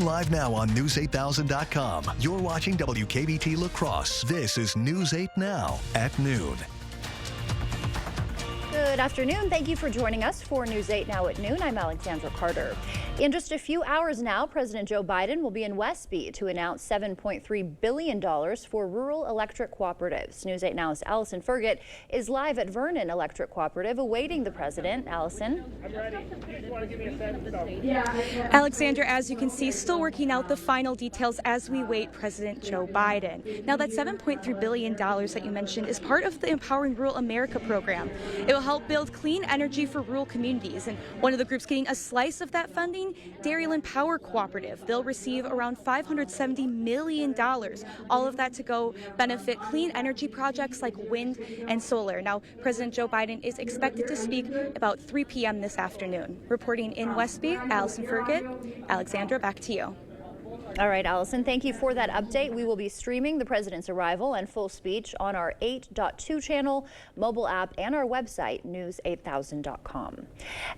Live now on News8000.com. You're watching WKBT La Crosse. This is News 8 Now at noon. Good afternoon. Thank you for joining us for News 8 Now at noon. I'm Alexandra Carter. In just a few hours now, President Joe Biden will be in Westby to announce $7.3 billion for rural electric cooperatives. News 8 Now's Allison Fergit is live at Vernon Electric Cooperative awaiting the president. Allison. I'm ready. You just want to give me a sense? Alexandra, as you can see, still working out the final details as we wait President Joe Biden. Now, that $7.3 billion that you mentioned is part of the Empowering Rural America program. It will help build clean energy for rural communities. And one of the groups getting a slice of that funding, Dairyland Power Cooperative. They'll receive around $570 million. All of that to go benefit clean energy projects like wind and solar. Now, President Joe Biden is expected to speak about 3 p.m. this afternoon. Reporting in Westby, Allison Fergit. Alexandra, back to you. All right, Allison, thank you for that update. We will be streaming the president's arrival and full speech on our 8.2 channel, mobile app, and our website, news8000.com.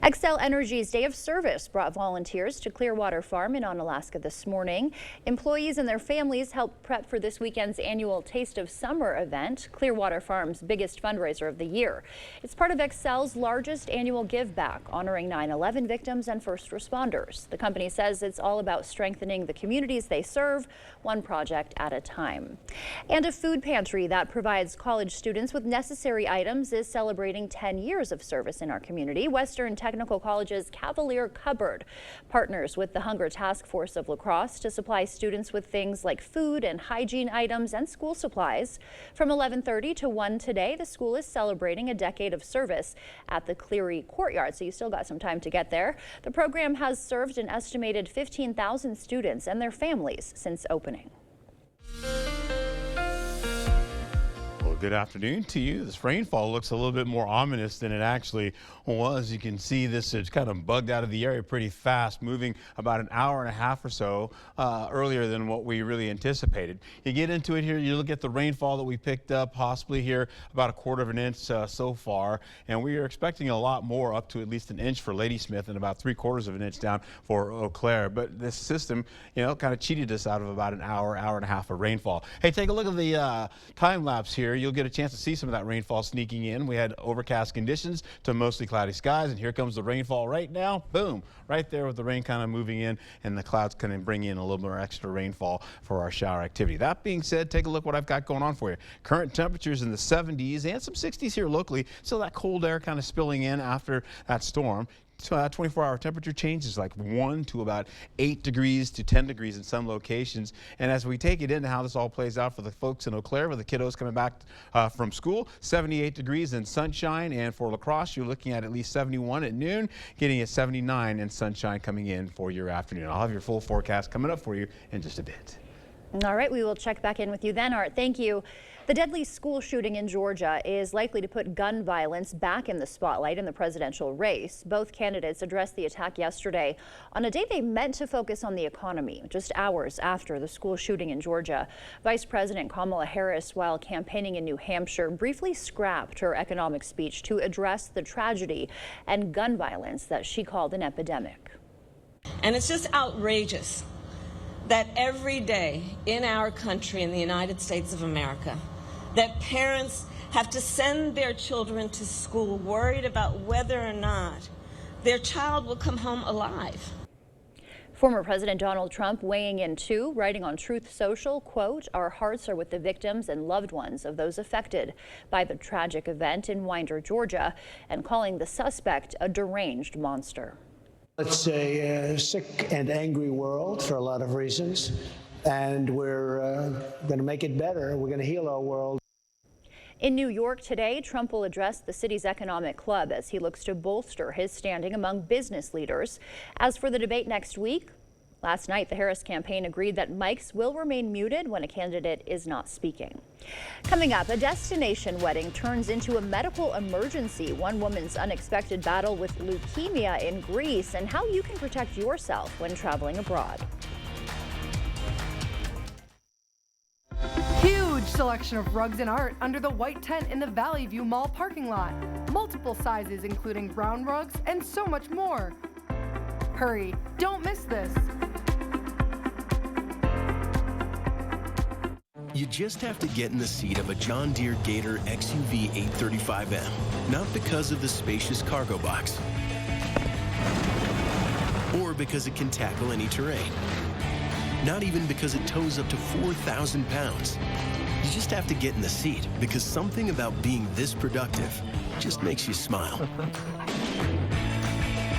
Xcel Energy's Day of Service brought volunteers to Clearwater Farm in Onalaska this morning. Employees and their families helped prep for this weekend's annual Taste of Summer event, Clearwater Farm's biggest fundraiser of the year. It's part of Xcel's largest annual give back, honoring 9/11 victims and first responders. The company says it's all about strengthening the communities they serve, one project at a time. And a food pantry that provides college students with necessary items is celebrating 10 years of service in our community. Western Technical College's Cavalier Cupboard partners with the Hunger Task Force of La Crosse to supply students with things like food and hygiene items and school supplies. From 11:30 to 1 today, the school is celebrating a decade of service at the Cleary Courtyard, so you still got some time to get there. The program has served an estimated 15,000 students and their families since opening. Well, good afternoon to you. This rainfall looks a little bit more ominous than it actually was. You can see this, it's kind of bugged out of the area pretty fast, moving about an hour and a half or so earlier than what we really anticipated. You get into it here, you look at the rainfall that we picked up, possibly here about 1/4 of an inch so far, and we are expecting a lot more, up to at least an inch for Ladysmith and about 3/4 of an inch down for Eau Claire. But this system, you know, kind of cheated us out of about an hour and a half of rainfall. Hey, take a look at the time lapse here. You'll get a chance to see some of that rainfall sneaking in. We had overcast conditions to mostly cloudy skies, and here comes the rainfall right now. Boom, right there with the rain kind of moving in, and the clouds kind of bring in a little more extra rainfall for our shower activity. That being said, take a look what I've got going on for you. Current temperatures in the 70s and some 60s here locally. Still that cold air kind of spilling in after that storm. 24-hour temperature changes like 1 to about 8 degrees to 10 degrees in some locations. And as we take it into how this all plays out for the folks in Eau Claire, with the kiddos coming back from school, 78 degrees in sunshine. And for La Crosse, you're looking at least 71 at noon, getting at 79 and sunshine coming in for your afternoon. I'll have your full forecast coming up for you in just a bit. All right, we will check back in with you then, Art. Thank you. The deadly school shooting in Georgia is likely to put gun violence back in the spotlight in the presidential race. Both candidates addressed the attack yesterday on a day they meant to focus on the economy, just hours after the school shooting in Georgia. Vice President Kamala Harris, while campaigning in New Hampshire, briefly scrapped her economic speech to address the tragedy and gun violence that she called an epidemic. And it's just outrageous that every day in our country, in the United States of America, that parents have to send their children to school worried about whether or not their child will come home alive. Former President Donald Trump weighing in too, writing on Truth Social, quote, "Our hearts are with the victims and loved ones of those affected by the tragic event in Winder, Georgia," and calling the suspect a deranged monster. It's a sick and angry world for a lot of reasons, and we're going to make it better. We're going to heal our world. In New York today, Trump will address the city's economic club as he looks to bolster his standing among business leaders. As for the debate next week, last night the Harris campaign agreed that mics will remain muted when a candidate is not speaking. Coming up, a destination wedding turns into a medical emergency. One woman's unexpected battle with leukemia in Greece, and how you can protect yourself when traveling abroad. Huge selection of rugs and art under the white tent in the Valley View Mall parking lot. Multiple sizes including brown rugs and so much more. Hurry, don't miss this. You just have to get in the seat of a John Deere Gator XUV 835M, not because of the spacious cargo box, or because it can tackle any terrain, not even because it tows up to 4,000 pounds. You just have to get in the seat because something about being this productive just makes you smile.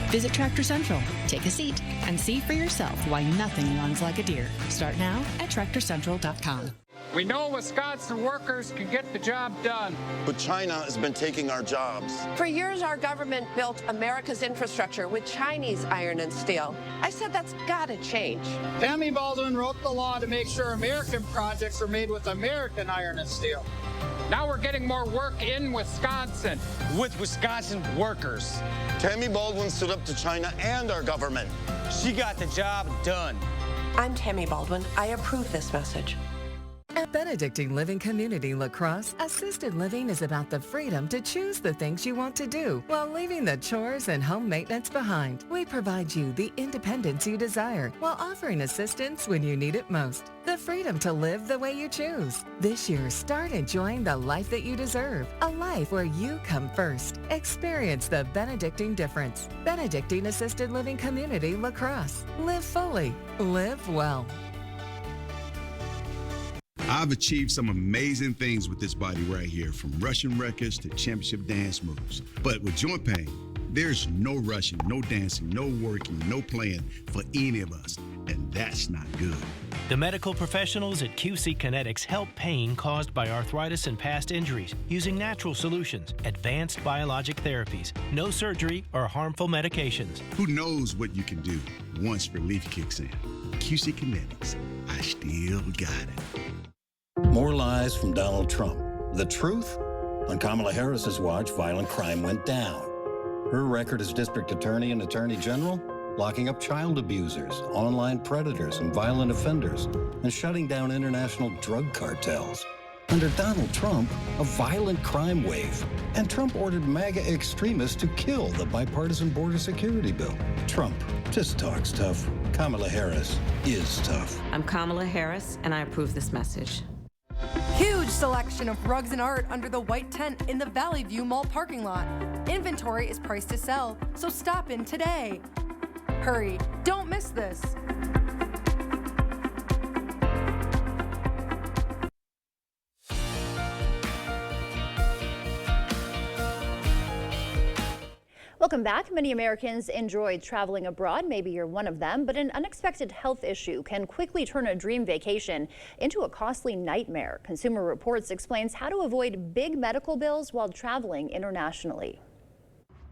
Visit Tractor Central, take a seat, and see for yourself why nothing runs like a Deere. Start now at TractorCentral.com. We know Wisconsin workers can get the job done. But China has been taking our jobs. For years, our government built America's infrastructure with Chinese iron and steel. I said that's gotta change. Tammy Baldwin wrote the law to make sure American projects are made with American iron and steel. Now we're getting more work in Wisconsin. With Wisconsin workers. Tammy Baldwin stood up to China and our government. She got the job done. I'm Tammy Baldwin. I approve this message. At Benedictine Living Community La Crosse, assisted living is about the freedom to choose the things you want to do while leaving the chores and home maintenance behind. We provide you the independence you desire while offering assistance when you need it most. The freedom to live the way you choose. This year, start enjoying the life that you deserve. A life where you come first. Experience the Benedictine difference. Benedictine Assisted Living Community La Crosse. Live fully. Live well. I've achieved some amazing things with this body right here, from Russian records to championship dance moves. But with joint pain, there's no rushing, no dancing, no working, no playing for any of us, and that's not good. The medical professionals at QC Kinetics help pain caused by arthritis and past injuries using natural solutions, advanced biologic therapies, no surgery or harmful medications. Who knows what you can do once relief kicks in? QC Kinetics, I still got it. More lies from Donald Trump. The truth? On Kamala Harris's watch, violent crime went down. Her record as district attorney and attorney general? Locking up child abusers, online predators, and violent offenders, and shutting down international drug cartels. Under Donald Trump, a violent crime wave. And Trump ordered MAGA extremists to kill the bipartisan border security bill. Trump just talks tough. Kamala Harris is tough. I'm Kamala Harris, and I approve this message. Huge selection of rugs and art under the white tent in the Valley View Mall parking lot. Inventory is priced to sell, so stop in today. Hurry, don't miss this. Welcome back. Many Americans enjoy traveling abroad. Maybe you're one of them, but an unexpected health issue can quickly turn a dream vacation into a costly nightmare. Consumer Reports explains how to avoid big medical bills while traveling internationally.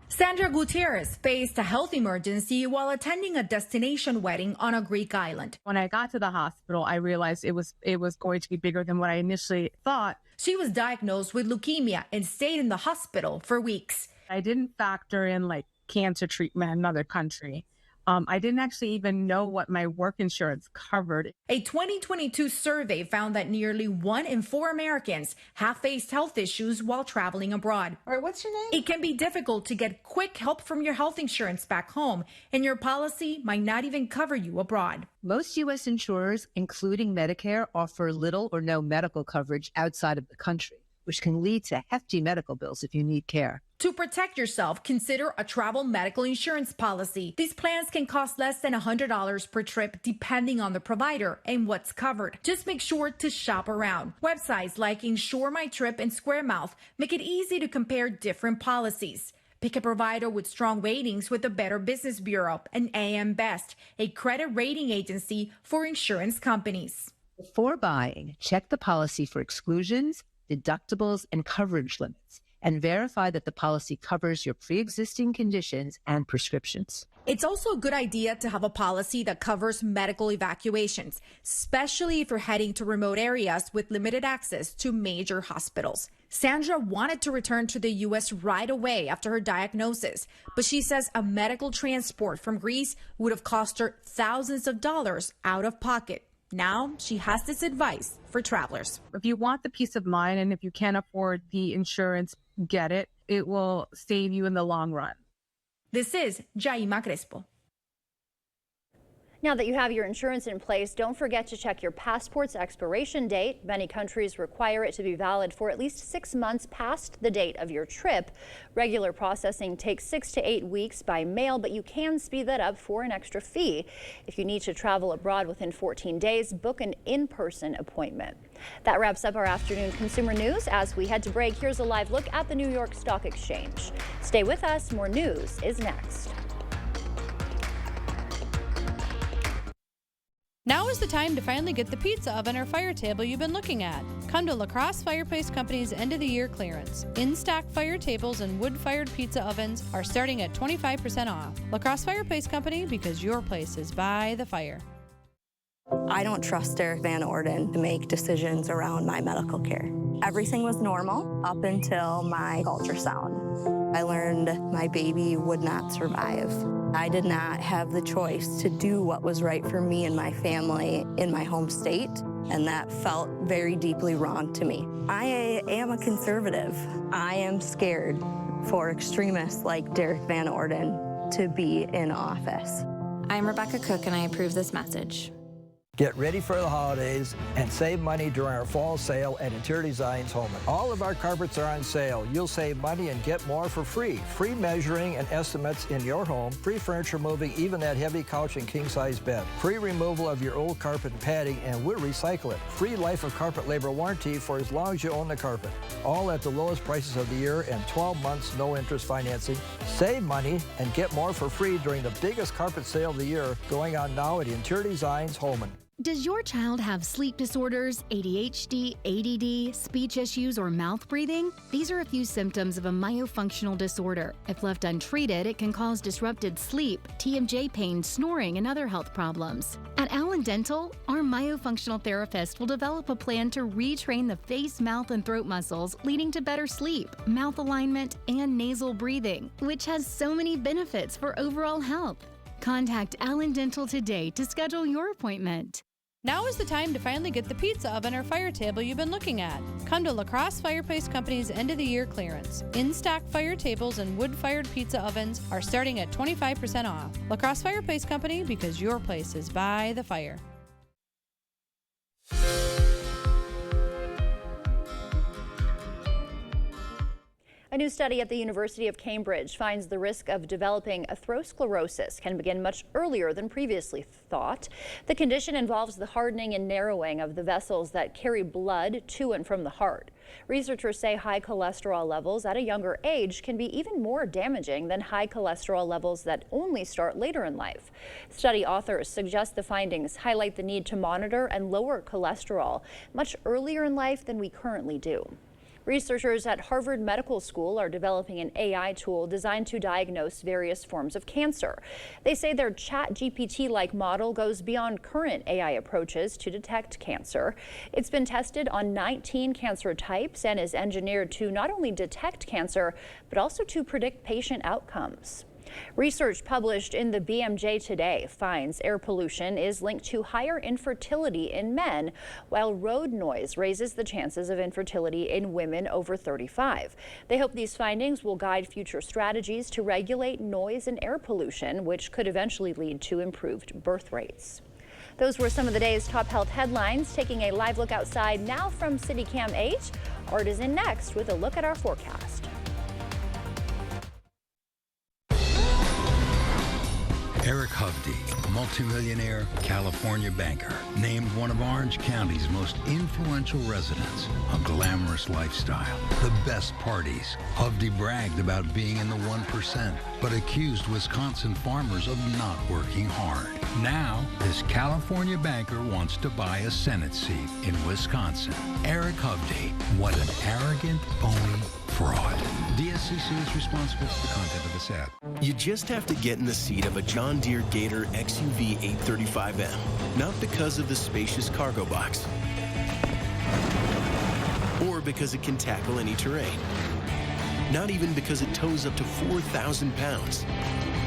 Sandra Gutierrez faced a health emergency while attending a destination wedding on a Greek island. When I got to the hospital, I realized it was going to be bigger than what I initially thought. She was diagnosed with leukemia and stayed in the hospital for weeks. I didn't factor in like cancer treatment in another country. I didn't actually even know what my work insurance covered. A 2022 survey found that nearly 1 in 4 Americans have faced health issues while traveling abroad. All right, what's your name? It can be difficult to get quick help from your health insurance back home, and your policy might not even cover you abroad. Most U.S. insurers, including Medicare, offer little or no medical coverage outside of the country, which can lead to hefty medical bills if you need care. To protect yourself, consider a travel medical insurance policy. These plans can cost less than $100 per trip, depending on the provider and what's covered. Just make sure to shop around. Websites like Insure My Trip and SquareMouth make it easy to compare different policies. Pick a provider with strong ratings with the Better Business Bureau and AM Best, a credit rating agency for insurance companies. Before buying, check the policy for exclusions, deductibles, and coverage limits, and verify that the policy covers your pre-existing conditions and prescriptions. It's also a good idea to have a policy that covers medical evacuations, especially if you're heading to remote areas with limited access to major hospitals. Sandra wanted to return to the U.S. right away after her diagnosis, but she says a medical transport from Greece would have cost her thousands of dollars out of pocket. Now she has this advice for travelers. If you want the peace of mind and if you can't afford the insurance, get it. It will save you in the long run. This is Jaima Crespo. Now that you have your insurance in place, don't forget to check your passport's expiration date. Many countries require it to be valid for at least 6 months past the date of your trip. Regular processing takes 6 to 8 weeks by mail, but you can speed that up for an extra fee. If you need to travel abroad within 14 days, book an in-person appointment. That wraps up our afternoon consumer news. As we head to break, here's a live look at the New York Stock Exchange. Stay with us. More news is next. Now is the time to finally get the pizza oven or fire table you've been looking at. Come to LaCrosse Fireplace Company's end of the year clearance. In-stock fire tables and wood-fired pizza ovens are starting at 25% off. LaCrosse Fireplace Company, because your place is by the fire. I don't trust Derek Van Orden to make decisions around my medical care. Everything was normal up until my ultrasound. I learned my baby would not survive. I did not have the choice to do what was right for me and my family in my home state, and that felt very deeply wrong to me. I am a conservative. I am scared for extremists like Derek Van Orden to be in office. I'm Rebecca Cook, and I approve this message. Get ready for the holidays and save money during our fall sale at Interior Designs Holman. All of our carpets are on sale. You'll save money and get more for free. Free measuring and estimates in your home. Free furniture moving, even that heavy couch and king-size bed. Free removal of your old carpet and padding, and we'll recycle it. Free life of carpet labor warranty for as long as you own the carpet. All at the lowest prices of the year and 12 months no interest financing. Save money and get more for free during the biggest carpet sale of the year going on now at Interior Designs Holman. Does your child have sleep disorders, ADHD, ADD, speech issues, or mouth breathing? These are a few symptoms of a myofunctional disorder. If left untreated, it can cause disrupted sleep, TMJ pain, snoring, and other health problems. At Allen Dental, our myofunctional therapist will develop a plan to retrain the face, mouth, and throat muscles, leading to better sleep, mouth alignment, and nasal breathing, which has so many benefits for overall health. Contact Allen Dental today to schedule your appointment. Now is the time to finally get the pizza oven or fire table you've been looking at. Come to LaCrosse Fireplace Company's end of the year clearance. In-stock fire tables and wood-fired pizza ovens are starting at 25% off. LaCrosse Fireplace Company, because your place is by the fire. A new study at the University of Cambridge finds the risk of developing atherosclerosis can begin much earlier than previously thought. The condition involves the hardening and narrowing of the vessels that carry blood to and from the heart. Researchers say high cholesterol levels at a younger age can be even more damaging than high cholesterol levels that only start later in life. Study authors suggest the findings highlight the need to monitor and lower cholesterol much earlier in life than we currently do. Researchers at Harvard Medical School are developing an AI tool designed to diagnose various forms of cancer. They say their ChatGPT-like model goes beyond current AI approaches to detect cancer. It's been tested on 19 cancer types and is engineered to not only detect cancer, but also to predict patient outcomes. Research published in the BMJ today finds air pollution is linked to higher infertility in men, while road noise raises the chances of infertility in women over 35. They hope these findings will guide future strategies to regulate noise and air pollution, which could eventually lead to improved birth rates. Those were some of the day's top health headlines. Taking a live look outside now from CityCam 8. Art is in next with a look at our forecast. Eric Hovde, multimillionaire California banker, named one of Orange County's most influential residents. A glamorous lifestyle, the best parties. Hovde bragged about being in the 1%, but accused Wisconsin farmers of not working hard. Now, this California banker wants to buy a Senate seat in Wisconsin. Eric Hovde, what an arrogant, phony fraud. DSCC is responsible for the content of this ad. You just have to get in the seat of a John Deere Gator XUV 835M, not because of the spacious cargo box, or because it can tackle any terrain, not even because it tows up to 4,000 pounds.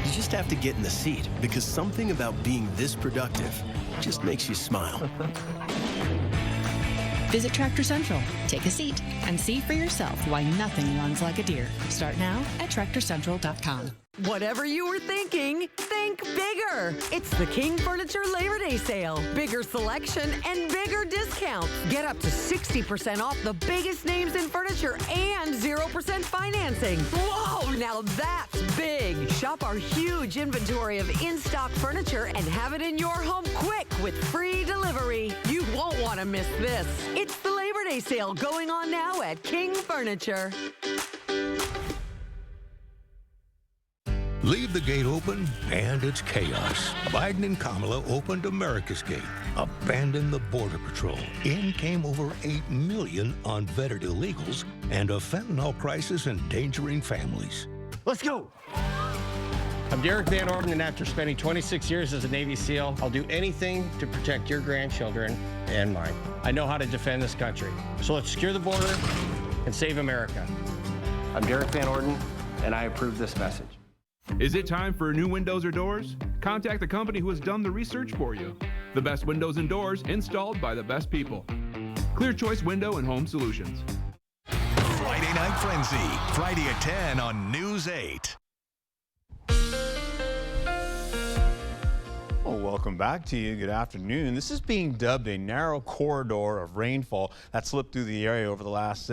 You just have to get in the seat because something about being this productive just makes you smile. Visit Tractor Central, take a seat, and see for yourself why nothing runs like a deer. Start now at TractorCentral.com. Whatever you were thinking, think bigger. It's the King Furniture Labor Day sale. Bigger selection and bigger discounts. Get up to 60% off the biggest names in furniture and 0% financing. Whoa, now that's big. Shop our huge inventory of in-stock furniture and have it in your home quick with free delivery. You won't want to miss this. It's the Labor Day sale going on now at King Furniture. Leave the gate open, and it's chaos. Biden and Kamala opened America's gate, abandoned the Border Patrol. In came over 8 million unvetted illegals and a fentanyl crisis endangering families. Let's go. I'm Derek Van Orden, and after spending 26 years as a Navy SEAL, I'll do anything to protect your grandchildren and mine. I know how to defend this country. So let's secure the border and save America. I'm Derek Van Orden, and I approve this message. Is it time for new windows or doors? Contact the company who has done the research for you. The best windows and doors installed by the best people. Clear Choice Window and Home Solutions. Friday Night Frenzy, Friday at 10 on News 8. Well, welcome back to you. Good afternoon. This is being dubbed a narrow corridor of rainfall that slipped through the area over the last,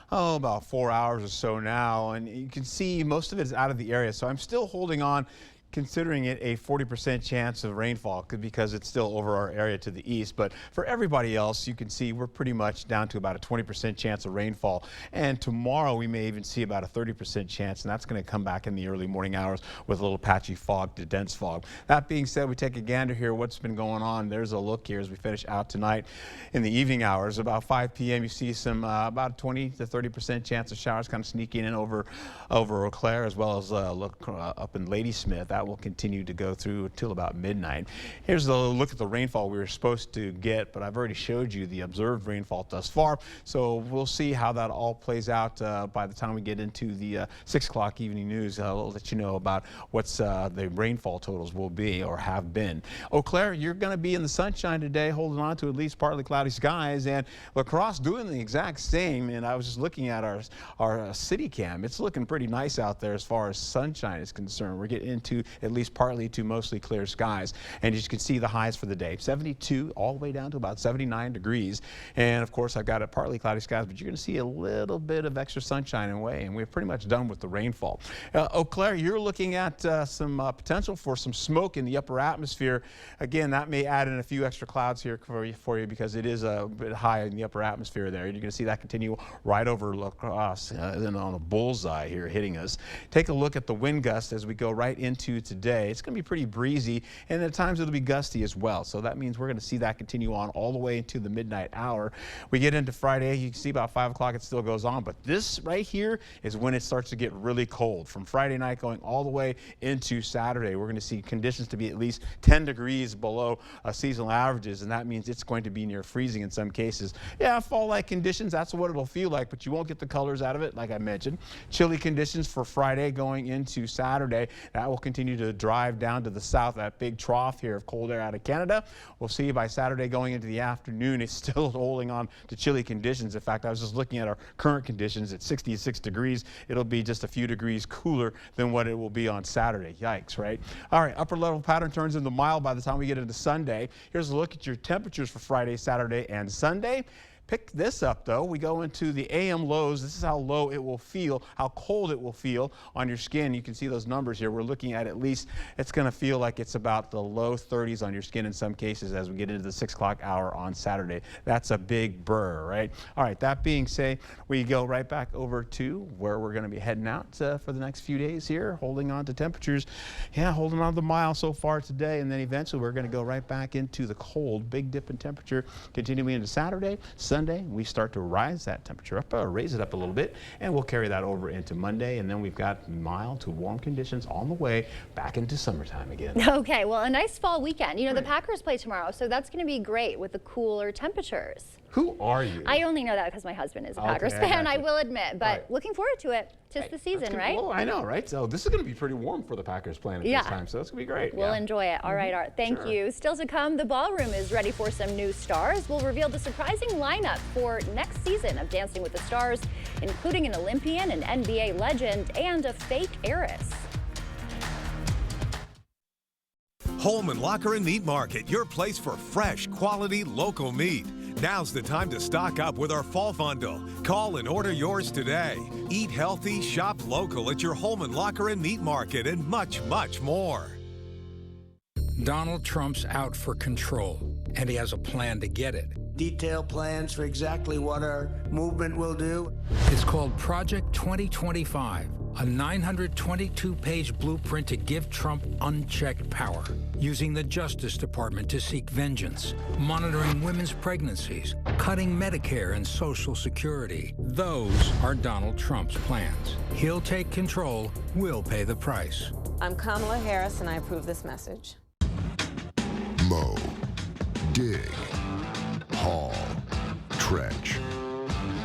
about 4 hours or so now. And you can see most of it is out of the area. So I'm still holding on, considering it a 40% chance of rainfall because it's still over our area to the east. But for everybody else, you can see we're pretty much down to about a 20% chance of rainfall. And tomorrow we may even see about a 30% chance, and that's going to come back in the early morning hours with a little patchy fog to dense fog. That being said, we take a gander here what's been going on. There's a look here as we finish out tonight in the evening hours. About 5 p.m. you see some about 20 to 30% chance of showers kind of sneaking in over Eau Claire, as well as look up in Ladysmith. That will continue to go through until about midnight. Here's a look at the rainfall we were supposed to get, but I've already showed you the observed rainfall thus far. So we'll see how that all plays out by the time we get into the 6 o'clock evening news. I'll let you know about what's the rainfall totals will be or have been. Eau Claire, you're going to be in the sunshine today, holding on to at least partly cloudy skies, and La Crosse doing the exact same. And I was just looking at our city cam. It's looking pretty nice out there as far as sunshine is concerned. We're getting into at least partly to mostly clear skies. And as you can see, the highs for the day, 72 all the way down to about 79 degrees. And of course, I've got a partly cloudy skies, but you're going to see a little bit of extra sunshine in way, and we're pretty much done with the rainfall. Eau Claire, you're looking at some potential for some smoke in the upper atmosphere. Again, that may add in a few extra clouds here for you because it is a bit high in the upper atmosphere there. You're going to see that continue right over La Crosse, then on a bullseye here hitting us. Take a look at the wind gust as we go right into today. It's going to be pretty breezy, and at times it'll be gusty as well. So that means we're going to see that continue on all the way into the midnight hour. We get into Friday, you can see about 5 o'clock it still goes on, but this right here is when it starts to get really cold. From Friday night going all the way into Saturday, we're going to see conditions to be at least 10 degrees below seasonal averages, and that means it's going to be near freezing in some cases. Yeah, fall-like conditions, that's what it'll feel like, but you won't get the colors out of it, like I mentioned. Chilly conditions for Friday going into Saturday. That will continue to drive down to the south, that big trough here of cold air out of Canada. We'll see by Saturday going into the afternoon, it's still holding on to chilly conditions. In fact, I was just looking at our current conditions at 66 degrees. It'll be just a few degrees cooler than what it will be on Saturday. Yikes, right? All right, upper level pattern turns into mild by the time we get into Sunday. Here's a look at your temperatures for Friday, Saturday, and Sunday. Pick this up, though. We go into the AM lows. This is how low it will feel, how cold it will feel on your skin. You can see those numbers here. We're looking at least, it's going to feel like it's about the low 30s on your skin in some cases as we get into the 6 o'clock hour on Saturday. That's a big burr, right? All right, that being said, we go right back over to where we're going to be heading out for the next few days here, holding on to temperatures. Yeah, holding on to the mile so far today, and then eventually we're going to go right back into the cold, big dip in temperature, continuing into Saturday, Sunday, we start to rise that temperature up, raise it up a little bit, and we'll carry that over into Monday, and then we've got mild to warm conditions on the way back into summertime again. Okay, well, a nice fall weekend. You know, the Packers play tomorrow, so that's going to be great with the cooler temperatures. Who are you? I only know that because my husband is a Packers fan, I will admit, but looking forward to it. Tis the season, right? Oh, I know, right? So this is going to be pretty warm for the Packers playing at this time, so it's going to be great. We'll enjoy it. All right, Art, thank you. Still to come, the ballroom is ready for some new stars. We'll reveal the surprising lineup for next season of Dancing with the Stars, including an Olympian, an NBA legend, and a fake heiress. Holman Locker and Meat Market, your place for fresh, quality, local meat. Now's the time to stock up with our fall bundle. Call and order yours today. Eat healthy, shop local at your Holman Locker and Meat Market, and much, much more. Donald Trump's out for control, and he has a plan to get it. Detailed plans for exactly what our movement will do. It's called Project 2025, a 922-page blueprint to give Trump unchecked power, using the Justice Department to seek vengeance, monitoring women's pregnancies, cutting Medicare and Social Security. Those are Donald Trump's plans. He'll take control, we'll pay the price. I'm Kamala Harris, and I approve this message. Mow, dig, haul, trench.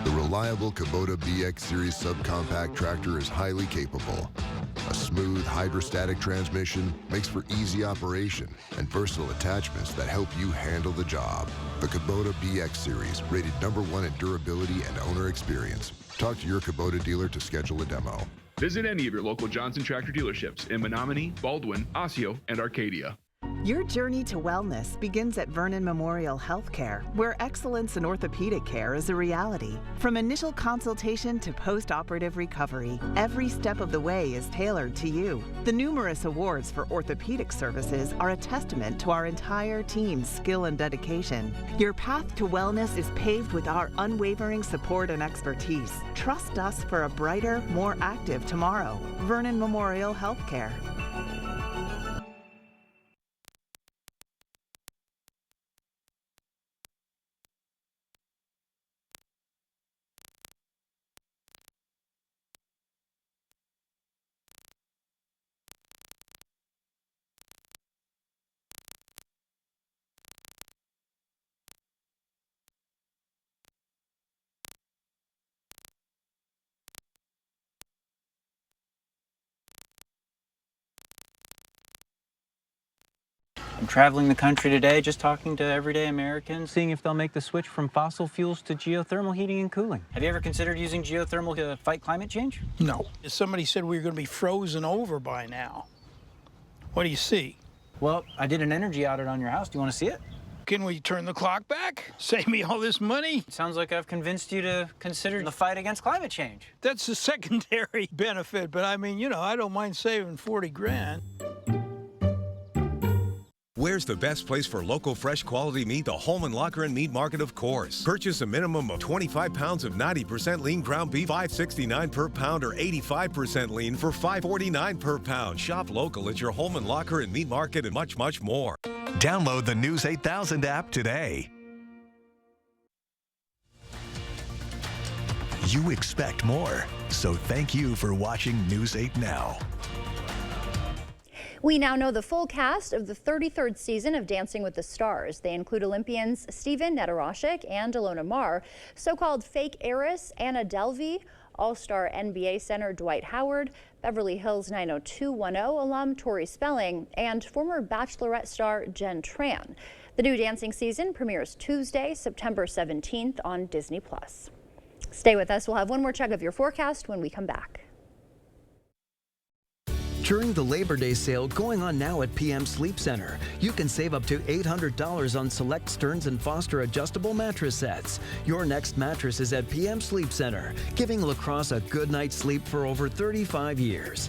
The reliable Kubota BX Series subcompact tractor is highly capable. A smooth hydrostatic transmission makes for easy operation and versatile attachments that help you handle the job. The Kubota BX Series, rated #1 in durability and owner experience. Talk to your Kubota dealer to schedule a demo. Visit any of your local Johnson Tractor dealerships in Menominee, Baldwin, Osseo, and Arcadia. Your journey to wellness begins at Vernon Memorial Healthcare, where excellence in orthopedic care is a reality. From initial consultation to post-operative recovery, every step of the way is tailored to you. The numerous awards for orthopedic services are a testament to our entire team's skill and dedication. Your path to wellness is paved with our unwavering support and expertise. Trust us for a brighter, more active tomorrow. Vernon Memorial Healthcare. I'm traveling the country today, just talking to everyday Americans, seeing if they'll make the switch from fossil fuels to geothermal heating and cooling. Have you ever considered using geothermal to fight climate change? No. Somebody said we were going to be frozen over by now. What do you see? Well, I did an energy audit on your house. Do you want to see it? Can we turn the clock back? Save me all this money? Sounds like I've convinced you to consider the fight against climate change. That's a secondary benefit, but I mean, you know, I don't mind saving 40 grand. Where's the best place for local fresh quality meat? The Holman Locker and Meat Market, of course. Purchase a minimum of 25 pounds of 90% lean ground beef, $5.69 per pound, or 85% lean for $5.49 per pound. Shop local at your Holman Locker and Meat Market, and much, much more. Download the News 8000 app today. You expect more, so thank you for watching News 8 Now. We now know the full cast of the 33rd season of Dancing with the Stars. They include Olympians Steven Nedoroscik and Ilona Maher, so-called fake heiress Anna Delvey, All-Star NBA center Dwight Howard, Beverly Hills 90210 alum Tori Spelling, and former Bachelorette star Jen Tran. The new dancing season premieres Tuesday, September 17th on Disney+. Stay with us. We'll have one more check of your forecast when we come back. During the Labor Day sale going on now at PM Sleep Center, you can save up to $800 on select Stearns & Foster adjustable mattress sets. Your next mattress is at PM Sleep Center, giving La Crosse a good night's sleep for over 35 years.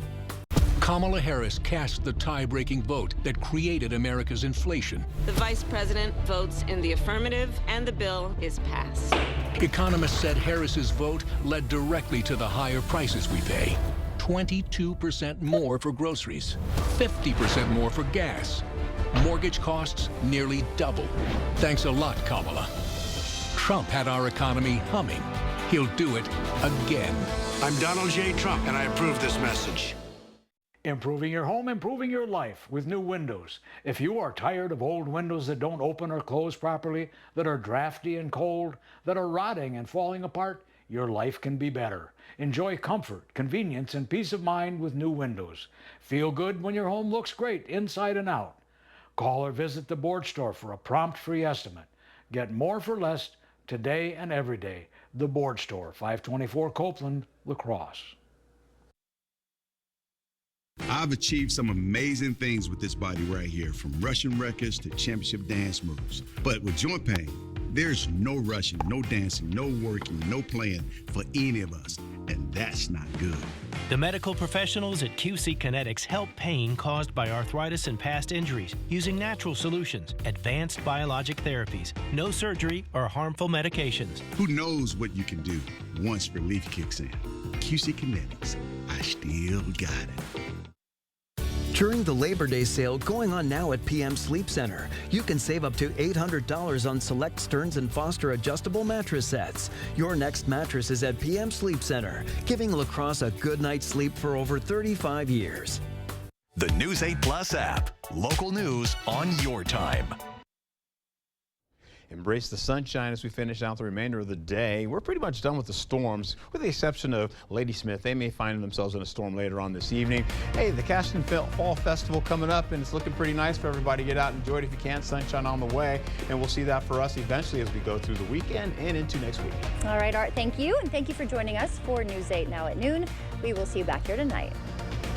Kamala Harris cast the tie-breaking vote that created America's inflation. The vice president votes in the affirmative, and the bill is passed. Economists said Harris's vote led directly to the higher prices we pay. 22% more for groceries, 50% more for gas. Mortgage costs nearly double. Thanks a lot, Kamala. Trump had our economy humming. He'll do it again. I'm Donald J. Trump, and I approve this message. Improving your home, improving your life with new windows. If you are tired of old windows that don't open or close properly, that are drafty and cold, that are rotting and falling apart, your life can be better. Enjoy comfort, convenience, and peace of mind with new windows. Feel good when your home looks great inside and out. Call or visit the board store for a prompt free estimate. Get more for less today and every day. The Board Store, 524 Copeland, La Crosse. I've achieved some amazing things with this body right here, from Russian records to championship dance moves. But with joint pain, there's no rushing, no dancing, no working, no playing for any of us, and that's not good. The medical professionals at QC Kinetics help pain caused by arthritis and past injuries using natural solutions, advanced biologic therapies, no surgery or harmful medications. Who knows what you can do once relief kicks in? QC Kinetics, I still got it. During the Labor Day sale going on now at PM Sleep Center, you can save up to $800 on select Stearns & Foster adjustable mattress sets. Your next mattress is at PM Sleep Center, giving La Crosse a good night's sleep for over 35 years. The News 8 Plus app. Local news on your time. Embrace the sunshine as we finish out the remainder of the day. We're pretty much done with the storms, with the exception of Ladysmith. They may find themselves in a storm later on this evening. Hey, the Cashton Fall Festival coming up, and it's looking pretty nice for everybody. Get out and enjoy it if you can. Sunshine on the way, and we'll see that for us eventually as we go through the weekend and into next week. All right, Art, thank you, and thank you for joining us for News 8 now at noon. We will see you back here tonight.